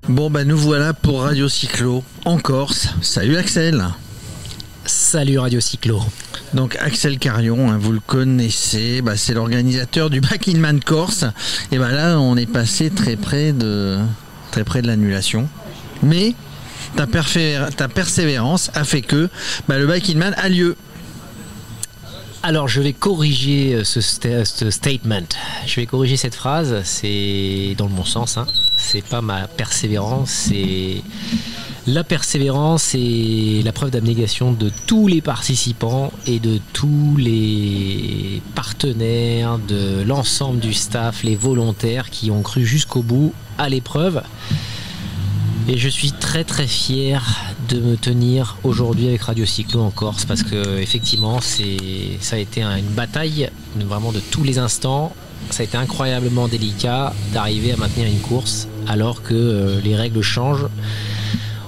Bon bah nous voilà pour Radio Cyclo en Corse. Salut Axel. Salut Radio Cyclo. Donc Axel Carion, vous le connaissez, c'est l'organisateur du Bike in Man Corse. Et là on est passé très près de l'annulation. Mais ta persévérance a fait que le Bike in Man a lieu. Alors je vais corriger ce statement. Je vais corriger cette phrase. C'est dans le bon sens. C'est pas ma persévérance, c'est la persévérance et la preuve d'abnégation de tous les participants et de tous les partenaires, de l'ensemble du staff, les volontaires qui ont cru jusqu'au bout à l'épreuve. Et je suis très très fier de me tenir aujourd'hui avec Radio Cyclo en Corse parce que effectivement ça a été une bataille vraiment de tous les instants. Ça a été incroyablement délicat d'arriver à maintenir une course alors que les règles changent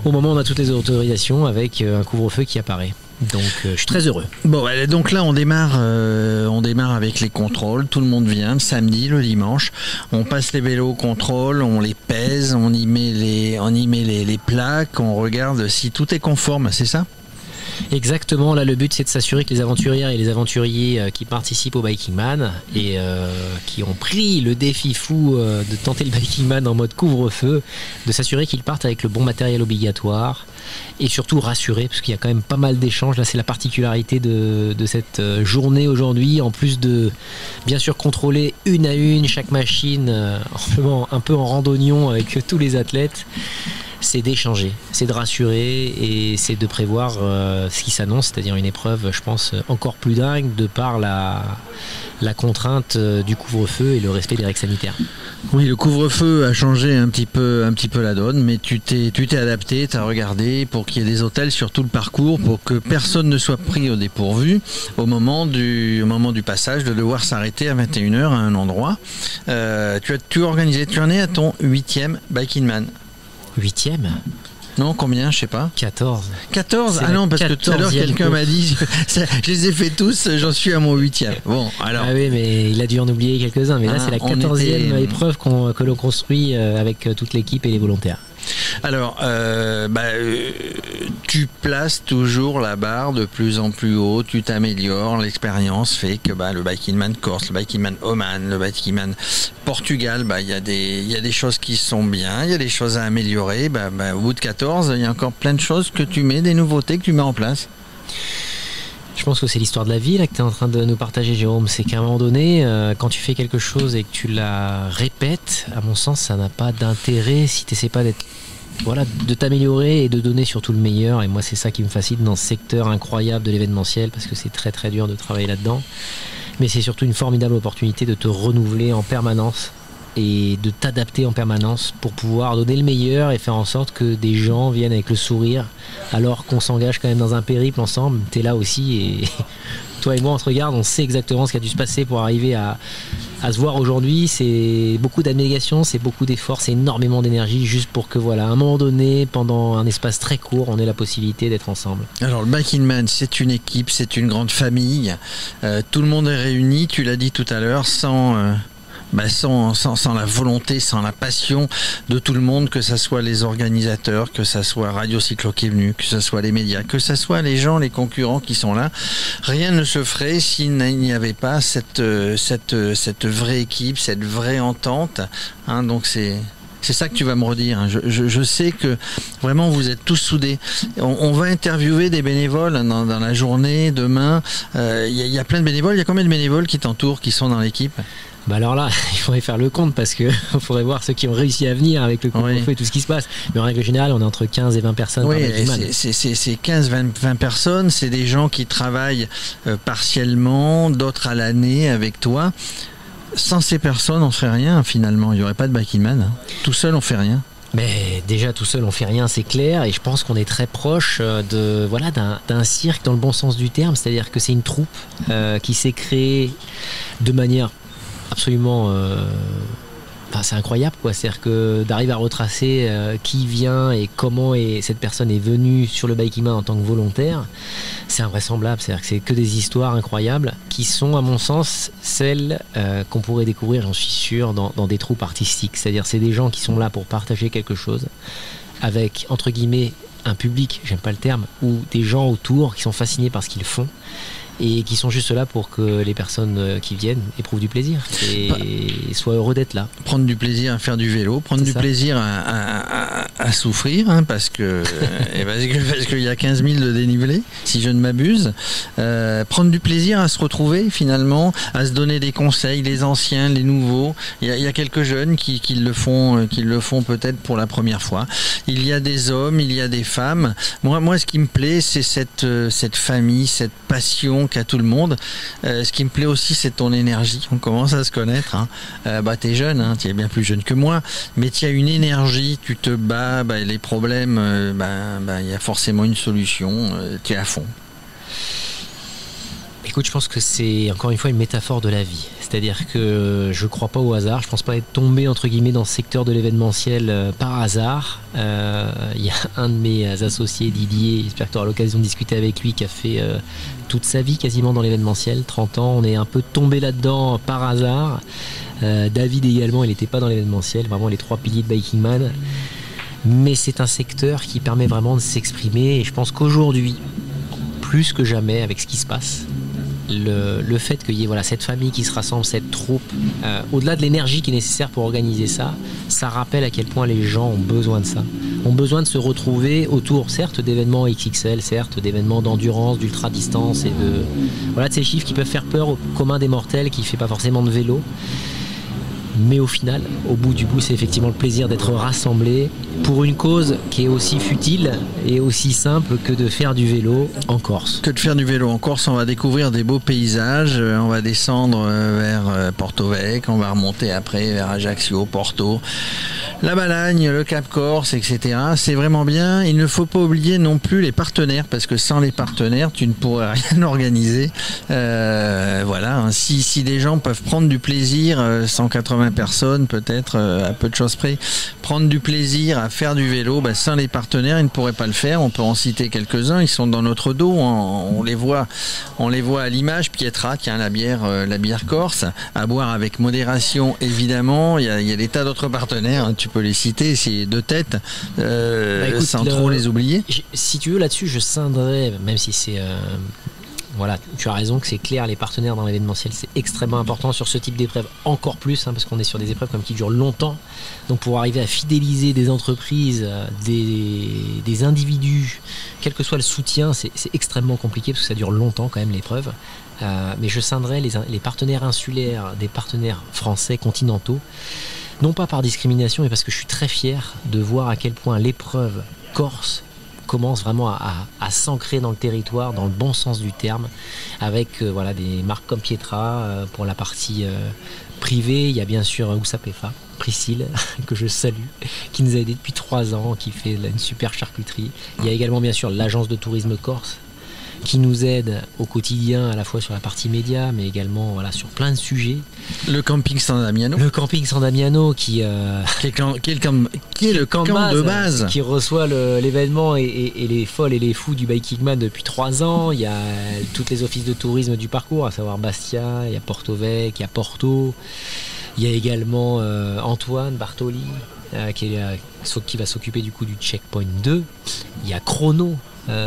au moment où on a toutes les autorisations avec un couvre-feu qui apparaît. Donc je suis très heureux. Bon, donc là on démarre avec les contrôles. Tout le monde vient le samedi, le dimanche. On passe les vélos au contrôle, on les pèse, on y met les plaques, on regarde si tout est conforme, c'est ça ? Exactement, là le but c'est de s'assurer que les aventurières et les aventuriers qui participent au Biking Man et qui ont pris le défi fou de tenter le Biking Man en mode couvre-feu, de s'assurer qu'ils partent avec le bon matériel obligatoire et surtout rassurés parce qu'il y a quand même pas mal d'échanges. Là c'est la particularité de cette journée aujourd'hui, en plus de bien sûr contrôler une à une chaque machine un peu en randonnion avec tous les athlètes. C'est d'échanger, c'est de rassurer et c'est de prévoir ce qui s'annonce, c'est-à-dire une épreuve, je pense, encore plus dingue de par la contrainte du couvre-feu et le respect des règles sanitaires. Oui, le couvre-feu a changé un petit peu la donne, mais tu t'es adapté, tu as regardé pour qu'il y ait des hôtels sur tout le parcours, pour que personne ne soit pris au dépourvu au moment du passage, de devoir s'arrêter à 21h à un endroit. Tu as organisé, tu en es à ton 8e Bike in Man. 8e ? Non, combien? Je sais pas. 14. 14 ? Ah non, parce que tout à l'heure, quelqu'un m'a dit, je les ai fait tous, j'en suis à mon 8e. Bon, alors. Ah oui, mais il a dû en oublier quelques-uns. Mais là, c'est la 14e épreuve que l'on construit avec toute l'équipe et les volontaires. Alors, tu places toujours la barre de plus en plus haut, tu t'améliores, l'expérience fait que le Bike in Man Corse, le Bike in Man Oman, le Bike in Man Portugal, il y a des choses qui sont bien, il y a des choses à améliorer. Au bout de 14, il y a encore plein de choses que tu mets, des nouveautés que tu mets en place. Je pense que c'est l'histoire de la vie là, que tu es en train de nous partager, Jérôme. C'est qu'à un moment donné, quand tu fais quelque chose et que tu la répètes, à mon sens, ça n'a pas d'intérêt si tu n'essaies pas de t'améliorer et de donner surtout le meilleur. Et moi, c'est ça qui me fascine dans ce secteur incroyable de l'événementiel, parce que c'est très très dur de travailler là-dedans. Mais c'est surtout une formidable opportunité de te renouveler en permanence et de t'adapter en permanence pour pouvoir donner le meilleur et faire en sorte que des gens viennent avec le sourire alors qu'on s'engage quand même dans un périple ensemble. T'es là aussi et toi et moi on se regarde, on sait exactement ce qui a dû se passer pour arriver à se voir aujourd'hui. C'est beaucoup d'abnégation, c'est beaucoup d'efforts, c'est énormément d'énergie juste pour que à un moment donné, pendant un espace très court, on ait la possibilité d'être ensemble. Alors le Bike in Man, c'est une équipe, c'est une grande famille, tout le monde est réuni, tu l'as dit tout à l'heure, sans la volonté, sans la passion de tout le monde, que ce soit les organisateurs, que ce soit Radio Cyclo qui est venu, que ce soit les médias, que ce soit les gens, les concurrents qui sont là. Rien ne se ferait s'il n'y avait pas cette vraie équipe, cette vraie entente. Donc c'est ça que tu vas me redire. Je sais que vraiment vous êtes tous soudés. On va interviewer des bénévoles dans la journée, demain. Il y a plein de bénévoles. Il y a combien de bénévoles qui t'entourent, qui sont dans l'équipe ? Alors là, il faudrait faire le compte parce qu'il faudrait voir ceux qui ont réussi à venir avec le couvre-feu et tout ce qui se passe. Mais en règle générale, on est entre 15 et 20 personnes. Oui, c'est 15-20 personnes. C'est des gens qui travaillent partiellement, d'autres à l'année avec toi. Sans ces personnes, on ne ferait rien finalement. Il n'y aurait pas de Bike in Man. Tout seul, on ne fait rien. Mais déjà tout seul on fait rien, c'est clair, et je pense qu'on est très proche d'un cirque dans le bon sens du terme, c'est-à-dire que c'est une troupe qui s'est créée de manière absolument c'est incroyable, quoi. C'est-à-dire que d'arriver à retracer qui vient et comment cette personne est venue sur le Biking Man en tant que volontaire, c'est invraisemblable. C'est-à-dire que c'est que des histoires incroyables qui sont, à mon sens, celles qu'on pourrait découvrir, j'en suis sûr, dans des troupes artistiques. C'est-à-dire c'est des gens qui sont là pour partager quelque chose avec, entre guillemets, un public, j'aime pas le terme, ou des gens autour qui sont fascinés par ce qu'ils font et qui sont juste là pour que les personnes qui viennent éprouvent du plaisir et soient heureux d'être là. Prendre du plaisir à faire du vélo, prendre du plaisir à souffrir, hein, parce qu'il y a 15 000 de dénivelé, si je ne m'abuse. Prendre du plaisir à se retrouver finalement, à se donner des conseils, les anciens, les nouveaux. Il y a quelques jeunes qui le font peut-être pour la première fois. Il y a des hommes, il y a des femmes. Moi, ce qui me plaît, c'est cette famille, cette passion qu'a tout le monde. Ce qui me plaît aussi, c'est ton énergie. On commence à se connaître. Hein. T'es jeune, hein, tu es bien plus jeune que moi, mais tu as une énergie, tu te bats, les problèmes, y a forcément une solution, tu es à fond. Écoute, je pense que c'est encore une fois une métaphore de la vie. C'est-à-dire que je ne crois pas au hasard. Je pense pas être tombé entre guillemets dans ce secteur de l'événementiel par hasard. Il y a un de mes associés, Didier, j'espère que tu auras l'occasion de discuter avec lui, qui a fait toute sa vie quasiment dans l'événementiel, 30 ans. On est un peu tombé là-dedans par hasard. David également, il n'était pas dans l'événementiel, vraiment les 3 piliers de Biking Man. Mais c'est un secteur qui permet vraiment de s'exprimer. Et je pense qu'aujourd'hui, plus que jamais, avec ce qui se passe, le fait qu'il y ait cette famille qui se rassemble, cette troupe, au-delà de l'énergie qui est nécessaire pour organiser ça, ça rappelle à quel point les gens ont besoin de ça. Ont besoin de se retrouver autour, certes, d'événements XXL, certes, d'événements d'endurance, d'ultra-distance et de ces chiffres qui peuvent faire peur au commun des mortels qui ne fait pas forcément de vélo. Mais au final, au bout du bout, c'est effectivement le plaisir d'être rassemblés pour une cause qui est aussi futile et aussi simple que de faire du vélo en Corse. Que de faire du vélo en Corse, on va découvrir des beaux paysages, on va descendre vers Porto Vecchio, on va remonter après vers Ajaccio, Porto, la Balagne, le Cap Corse, etc. C'est vraiment bien. Il ne faut pas oublier non plus les partenaires, parce que sans les partenaires, tu ne pourrais rien organiser. Si des gens peuvent prendre du plaisir, 180 personnes peut-être, à peu de choses près, prendre du plaisir à faire du vélo, sans les partenaires, ils ne pourraient pas le faire. On peut en citer quelques-uns, ils sont dans notre dos, on les voit à l'image. Pietra, tiens, la bière corse, à boire avec modération évidemment. Il y a des tas d'autres partenaires, hein, tu peux les citer, c'est de tête, sans trop les oublier. Si tu veux, là-dessus, je scinderais, même si c'est... tu as raison que c'est clair, les partenaires dans l'événementiel, c'est extrêmement important sur ce type d'épreuve, encore plus, parce qu'on est sur des épreuves qui durent longtemps. Donc pour arriver à fidéliser des entreprises, des individus, quel que soit le soutien, c'est extrêmement compliqué parce que ça dure longtemps quand même l'épreuve. Mais je scinderais les partenaires insulaires des partenaires français continentaux, non pas par discrimination, mais parce que je suis très fier de voir à quel point l'épreuve corse commence vraiment à s'ancrer dans le territoire, dans le bon sens du terme, avec des marques comme Pietra pour la partie privée. Il y a bien sûr Oussapefa, Priscille, que je salue, qui nous a aidés depuis 3 ans, qui fait une super charcuterie. Il y a également bien sûr l'agence de tourisme corse, qui nous aide au quotidien, à la fois sur la partie média, mais également sur plein de sujets. Le camping San Damiano. Le camping San Damiano qui est le camp de base. Qui reçoit l'événement et les folles et les fous du Biking Man depuis 3 ans. Il y a toutes les offices de tourisme du parcours, à savoir Bastia, il y a Porto Vecchio, il y a Porto. Il y a également Antoine Bartoli, qui va s'occuper du coup du Checkpoint 2. Il y a Chrono,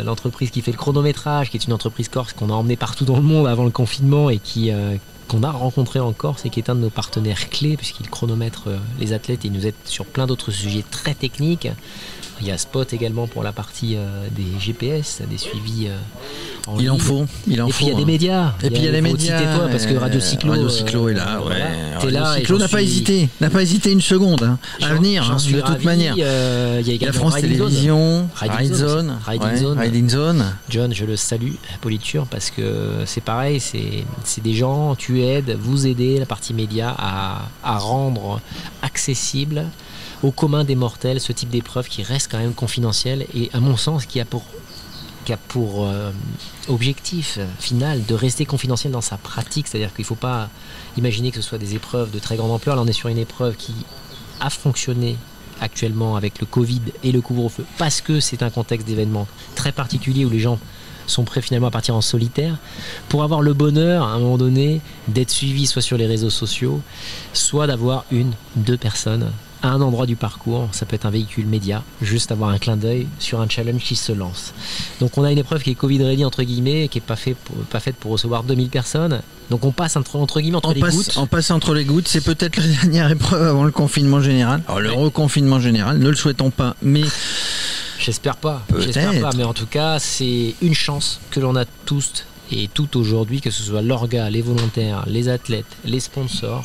l'entreprise qui fait le chronométrage, qui est une entreprise corse qu'on a emmenée partout dans le monde avant le confinement et qu'on a rencontré en Corse et qui est un de nos partenaires clés puisqu'il chronomètre les athlètes et il nous aide sur plein d'autres sujets très techniques. Il y a Spot également pour la partie des GPS, des suivis en ligne. Il en faut. Puis il y a des médias. Et puis il y a les médias. Toi, parce que Radio Cyclo est là. T'es là. Radio Cyclo n'a pas hésité une seconde à venir, de toute manière. Il y a également la France Télévisions, Riding Zone. John, je le salue, Politure, parce que c'est pareil, c'est des gens, tu aides, vous aidez la partie média à rendre accessible au commun des mortels ce type d'épreuve qui reste quand même confidentiel et à mon sens qui a pour qui a pour objectif final de rester confidentiel dans sa pratique. C'est-à-dire qu'il ne faut pas imaginer que ce soit des épreuves de très grande ampleur. Là, on est sur une épreuve qui a fonctionné actuellement avec le Covid et le couvre-feu parce que c'est un contexte d'événement très particulier où les gens sont prêts finalement à partir en solitaire pour avoir le bonheur à un moment donné d'être suivis soit sur les réseaux sociaux, soit d'avoir 1-2 personnes à un endroit du parcours. Ça peut être un véhicule média, juste avoir un clin d'œil sur un challenge qui se lance. Donc on a une épreuve qui est Covid-ready entre guillemets, qui n'est pas faite pour recevoir 2000 personnes. Donc on passe entre guillemets entre les gouttes. On passe entre les gouttes, c'est peut-être la dernière épreuve avant le confinement général. Alors le reconfinement général, ne le souhaitons pas, mais... J'espère pas, mais en tout cas c'est une chance que l'on a tous et toutes aujourd'hui, que ce soit l'orga, les volontaires, les athlètes, les sponsors,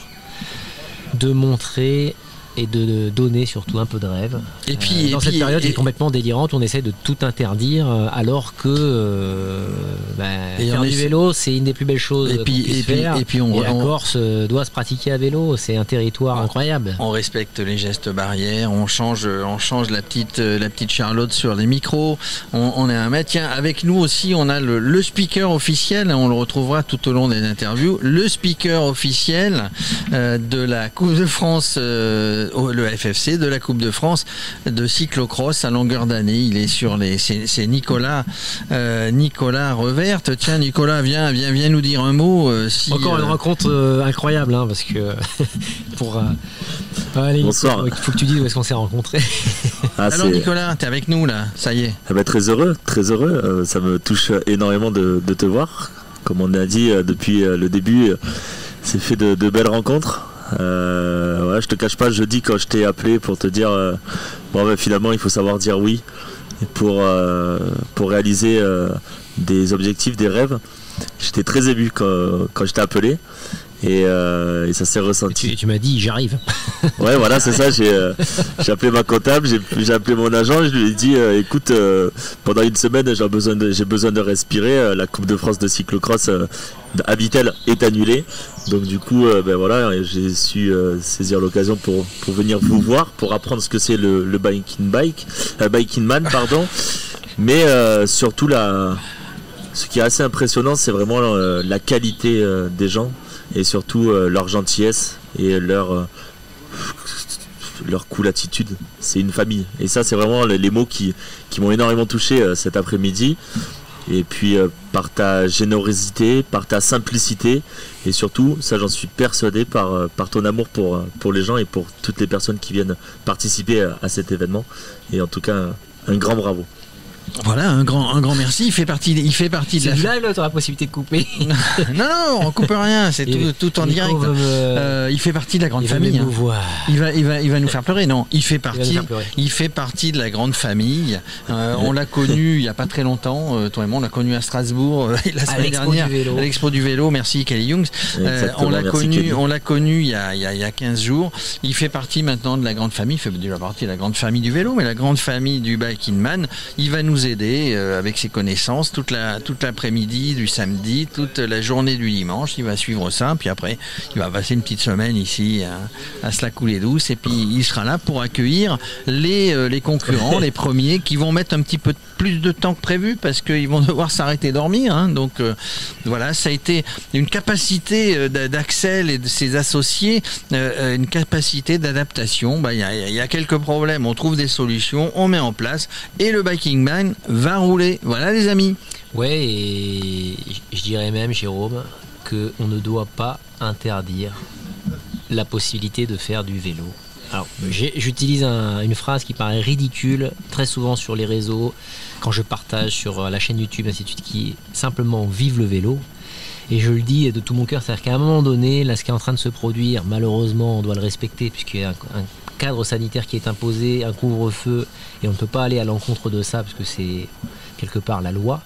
de montrer et de donner surtout un peu de rêve. Et puis, dans cette période qui est complètement délirante, on essaie de tout interdire alors que faire du vélo, c'est une des plus belles choses qu'on puisse faire. Et la Corse doit se pratiquer à vélo, c'est un territoire incroyable. On respecte les gestes barrières, on change la petite Charlotte sur les micros, on est un mec. Tiens, avec nous aussi, on a le speaker officiel, on le retrouvera tout au long des interviews, le speaker officiel de la Coupe de France, le FFC, de la Coupe de France de cyclocross à longueur d'année. Il est sur c'est Nicolas Reverte. Tiens, Nicolas, viens nous dire un mot. Encore une rencontre incroyable, hein, parce que allez, bonsoir. Il faut que tu dises où est-ce qu'on s'est rencontrés. Alors Nicolas, t'es avec nous là, ça y est. Très heureux. Ça me touche énormément de te voir. Comme on a dit depuis le début, c'est fait de belles rencontres. Je te cache pas, jeudi quand je t'ai appelé pour te dire finalement il faut savoir dire oui pour réaliser des objectifs, des rêves. J'étais très ému quand je t'ai appelé et ça s'est ressenti. Et tu m'as dit j'arrive. Ouais, voilà, c'est ça. J'ai appelé ma comptable, j'ai appelé mon agent, je lui ai dit écoute, pendant une semaine j'ai besoin de respirer. La Coupe de France de cyclocross à Vittel est annulée. Donc du coup, j'ai su saisir l'occasion pour venir vous voir, pour apprendre ce que c'est le biking man, pardon. Mais surtout ce qui est assez impressionnant, c'est vraiment la qualité des gens et surtout leur gentillesse et leur cool attitude. C'est une famille. Et ça, c'est vraiment les mots qui m'ont énormément touché cet après-midi. Et puis par ta générosité, par ta simplicité et surtout, ça j'en suis persuadé, par ton amour pour les gens et pour toutes les personnes qui viennent participer à cet événement. Et en tout cas, un grand bravo. Voilà, un grand merci. Il fait partie de la. Là, tu auras la possibilité de couper. non, on coupe rien. C'est tout en direct. Il fait partie de la grande famille. Il va nous faire pleurer. Non, il fait partie de la grande famille. On l'a connu il y a pas très longtemps. Toi et moi, on l'a connu à Strasbourg la semaine dernière à l'Expo du vélo. Merci Kelly Youngs. On l'a connu il y a 15 jours. Il fait partie maintenant de la grande famille. Il fait déjà partie de la grande famille du vélo, mais la grande famille du biking man. Il va nous aider avec ses connaissances toute l'après-midi du samedi, toute la journée du dimanche. Il va suivre ça, puis après il va passer une petite semaine ici à se la couler douce, et puis il sera là pour accueillir les concurrents, les premiers qui vont mettre un petit peu plus de temps que prévu parce qu'ils vont devoir s'arrêter dormir, hein. Donc voilà, ça a été une capacité d'Axel et de ses associés, une capacité d'adaptation. Il y a quelques problèmes, on trouve des solutions, on met en place, et le biking man va rouler. Voilà les amis. Ouais, et je dirais même, Jérôme, qu'on ne doit pas interdire la possibilité de faire du vélo. Alors, j'utilise une phrase qui paraît ridicule très souvent sur les réseaux, quand je partage sur la chaîne YouTube, ainsi de suite, qui est simplement « vive le vélo ». Et je le dis de tout mon cœur, c'est-à-dire qu'à un moment donné, là, ce qui est en train de se produire, malheureusement, on doit le respecter, puisqu'il y a un cadre sanitaire qui est imposé, un couvre-feu, et on ne peut pas aller à l'encontre de ça, parce que c'est quelque part la loi.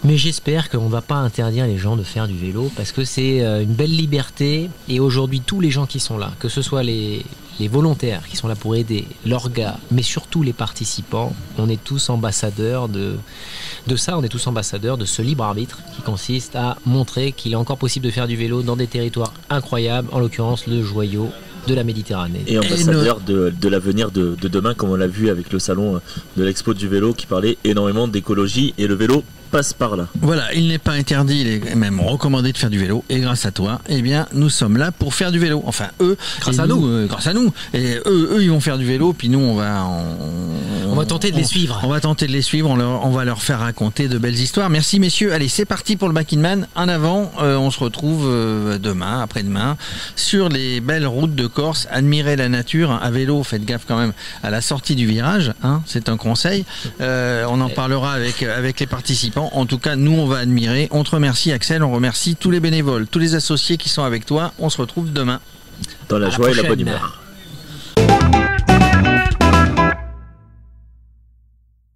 Mais j'espère qu'on ne va pas interdire les gens de faire du vélo, parce que c'est une belle liberté. Et aujourd'hui, tous les gens qui sont là, que ce soit les volontaires qui sont là pour aider, l'orga, mais surtout les participants, on est tous ambassadeurs de ça, on est tous ambassadeurs de ce libre arbitre qui consiste à montrer qu'il est encore possible de faire du vélo dans des territoires incroyables, en l'occurrence le joyau de la Méditerranée. Et ambassadeur de l'avenir de demain, comme on l'a vu avec le salon de l'Expo du vélo qui parlait énormément d'écologie, et le vélo passe par là. Voilà, il n'est pas interdit, il est même recommandé de faire du vélo, et grâce à toi, eh bien, nous sommes là pour faire du vélo. Enfin, eux, grâce à nous. Et eux, ils vont faire du vélo, puis nous, on va tenter de les suivre. On va tenter de les suivre, on va leur faire raconter de belles histoires. Merci messieurs, allez, c'est parti pour le Back in Man. En avant, on se retrouve demain, après-demain, sur les belles routes de Corse. Admirez la nature, à vélo, faites gaffe quand même à la sortie du virage, hein, c'est un conseil. On en parlera avec les participants. En tout cas, nous, on va admirer. On te remercie, Axel. On remercie tous les bénévoles, tous les associés qui sont avec toi. On se retrouve demain. Dans la joie et la bonne humeur.